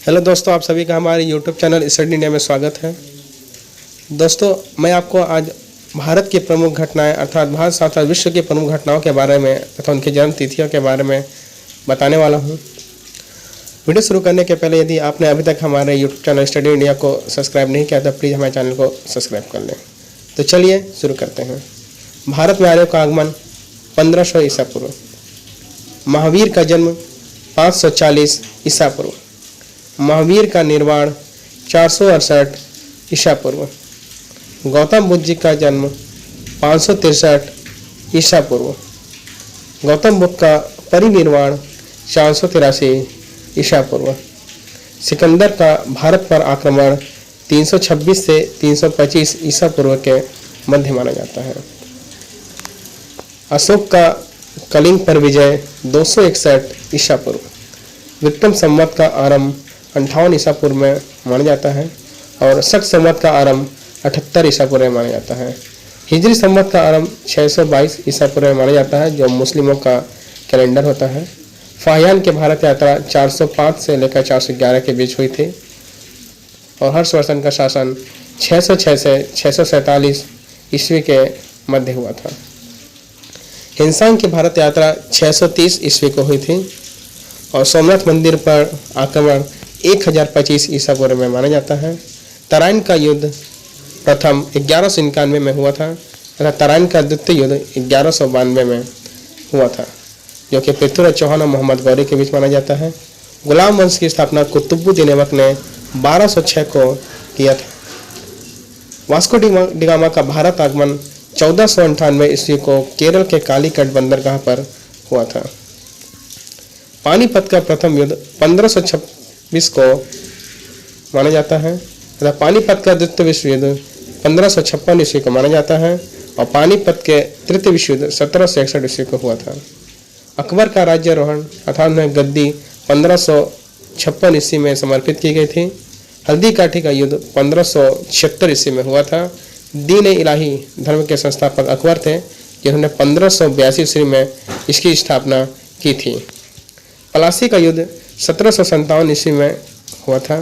Hello दोस्तों, आप सभी का हमारे यूट्यूब चैनल स्टडी इंडिया में स्वागत है। दोस्तों, मैं आपको आज भारत की प्रमुख घटनाएं अर्थात भारत साथ साथ विश्व की प्रमुख घटनाओं के बारे में तथा उनकी जन्म तिथियों के बारे में बताने वाला हूं। वीडियो शुरू करने के पहले यदि आपने अभी तक हमारे यूट्यूब चैनल स्टडी इंडिया को सब्सक्राइब नहीं किया तो प्लीज़ हमारे चैनल को सब्सक्राइब कर लें। तो चलिए शुरू करते हैं। भारत में आर्यों का आगमन 1500 ईसा पूर्व। महावीर का जन्म 540 ईसा पूर्व। महावीर का निर्वाण 468 ईसा पूर्व। गौतम बुद्ध जी का जन्म 563 ईसा पूर्व। गौतम बुद्ध का परिनिर्वाण 483 ईसा पूर्व। सिकंदर का भारत पर आक्रमण 326 से 325 ईसा पूर्व के मध्य माना जाता है। अशोक का कलिंग पर विजय 261 ईसा पूर्व। विक्रम संवत का आरंभ 58 ईसा पूर्व में माना जाता है और शक संवत का आरंभ 78 ईसा पूर्व में माना जाता है। हिजरी संवत का आरंभ 622 ईसा पूर्व में माना जाता है, जो मुस्लिमों का कैलेंडर होता है। फाहियान की भारत यात्रा 405 से लेकर 411 के बीच हुई थी और हर्षवर्धन का शासन 606 से 647 ईस्वी के मध्य हुआ था। हिंसांग की भारत यात्रा 630 ईस्वी को हुई थी और सोमनाथ मंदिर पर आक्रमण 1025 ईसा पूर्व में माना जाता है। तराइन का युद्ध प्रथम 1191 में हुआ था तथा तराइन का द्वितीय युद्ध 1192 में हुआ था, जो कि पृथ्वीराज चौहान और मोहम्मद गौरी के बीच माना जाता है। गुलाम वंश की स्थापना कुतुबुद्दीन ऐबक ने 1206 को किया था। वास्को डी गामा का भारत आगमन 1498 ईस्वी को केरल के कालीकट बंदरगाह पर हुआ था। पानीपत का प्रथम युद्ध 1526 को माना जाता है तथा पानीपत का द्वितीय विश्व युद्ध 1556 ईस्वी को माना जाता है और पानीपत के तृतीय विश्व युद्ध 1761 ईस्वी को हुआ था। अकबर का राज्यारोहण अर्थात उन्हें गद्दी 1556 ईस्वी में समर्पित की गई थी। हल्दी काठी का युद्ध 1576 ईस्वी में हुआ था। दीन इलाही धर्म के संस्थापक अकबर थे, जिन्होंने 1582 ईस्वी में इसकी स्थापना की थी। पलासी का युद्ध 1757 ईस्वी में हुआ था।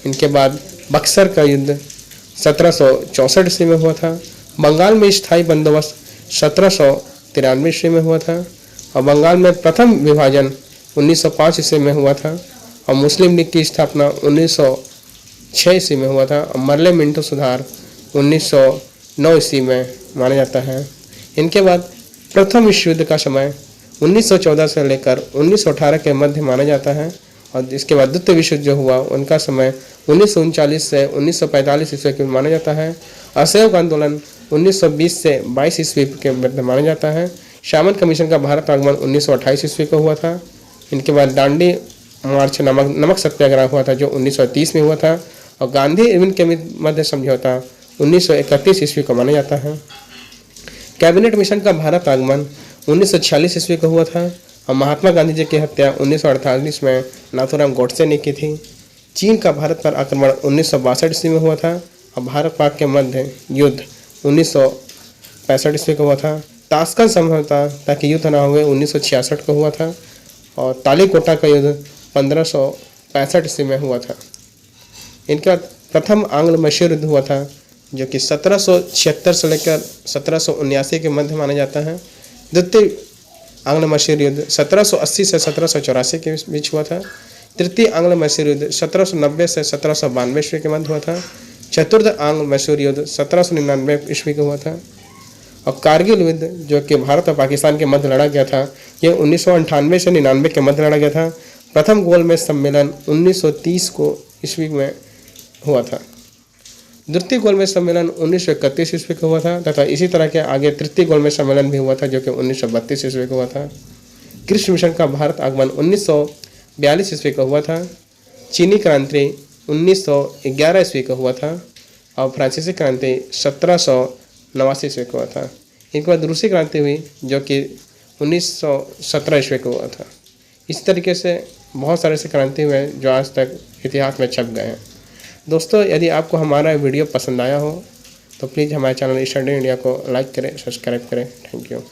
इनके बाद बक्सर का युद्ध 1764 ईस्वी में हुआ था। बंगाल में स्थायी बंदोबस्त 1793 ईस्वी में हुआ था और बंगाल में प्रथम विभाजन 1905 ईस्वी में हुआ था और मुस्लिम लीग की स्थापना 1906 ईस्वी में हुआ था और मरले मिंटो सुधार 1909 ईस्वी में माना जाता है। इनके बाद प्रथम विश्व युद्ध का समय 1914 से लेकर 1918 के मध्य माना जाता है और इसके बाद द्वितीय विश्व युद्ध जो हुआ उनका समय 1939 से 1945 ईस्वी के माना जाता है। असहयोग आंदोलन 1920 से 22 ईस्वी के मध्य माना जाता है। शामन कमीशन का भारत आगमन 1928 ईस्वी को हुआ था। इनके बाद दांडी मार्च नमक सत्याग्रह हुआ था, जो 1930 में हुआ था और गांधी इरविन के मध्य समझौता 1931 ईस्वी को माना जाता है। कैबिनेट मिशन का भारत आगमन 1946 ईस्वी को हुआ था और महात्मा गांधी जी की हत्या 1948 में नाथूराम गोडसे ने की थी। चीन का भारत पर आक्रमण 1962 ईस्वी में हुआ था और भारत पाक के मध्य युद्ध 1965 ईस्वी को हुआ था। ताशकंद समझौता ताकि युद्ध न हुए 1966 को हुआ था और तालीकोटा का युद्ध 1565 ईस्वी में हुआ था। इनके बाद प्रथम आंग्ल मैसूर युद्ध हुआ था, जो कि 1776 से लेकर 1779 के मध्य माना जाता है। द्वितीय आंग्ल मैसूर युद्ध 1780 से 1784 के बीच हुआ था। तृतीय आंग्ल मैसूर युद्ध 1790 से 1792 ईस्वी के मध्य हुआ था। चतुर्थ आंग्ल मैसूर युद्ध 1799 ईस्वी को हुआ था और कारगिल युद्ध, जो कि भारत और पाकिस्तान के मध्य लड़ा गया था, ये 1998 से 99 के मध्य लड़ा गया था। प्रथम गोलमेज सम्मेलन 1930 को ईस्वी में हुआ था। द्वितीय गोलमेज सम्मेलन 1931 ईस्वी को हुआ था तथा इसी तरह के आगे तृतीय गोलमेज सम्मेलन भी हुआ था, जो कि 1932 ईस्वी को हुआ था। कृष्ण मिशन का भारत आगमन 1942 ईस्वी को हुआ था। चीनी क्रांति 1911 ईस्वी को हुआ था और फ्रांसीसी क्रांति 1789 ईस्वी को हुआ था। इनके बाद रूसी क्रांति हुई, जो कि 1917 ईस्वी को हुआ था। इस तरीके से बहुत सारे ऐसे क्रांति हुए जो आज तक इतिहास में छप गए हैं। दोस्तों, यदि आपको हमारा वीडियो पसंद आया हो तो प्लीज़ हमारे चैनल स्टडी इंडिया को लाइक करें, सब्सक्राइब करें। Thank you.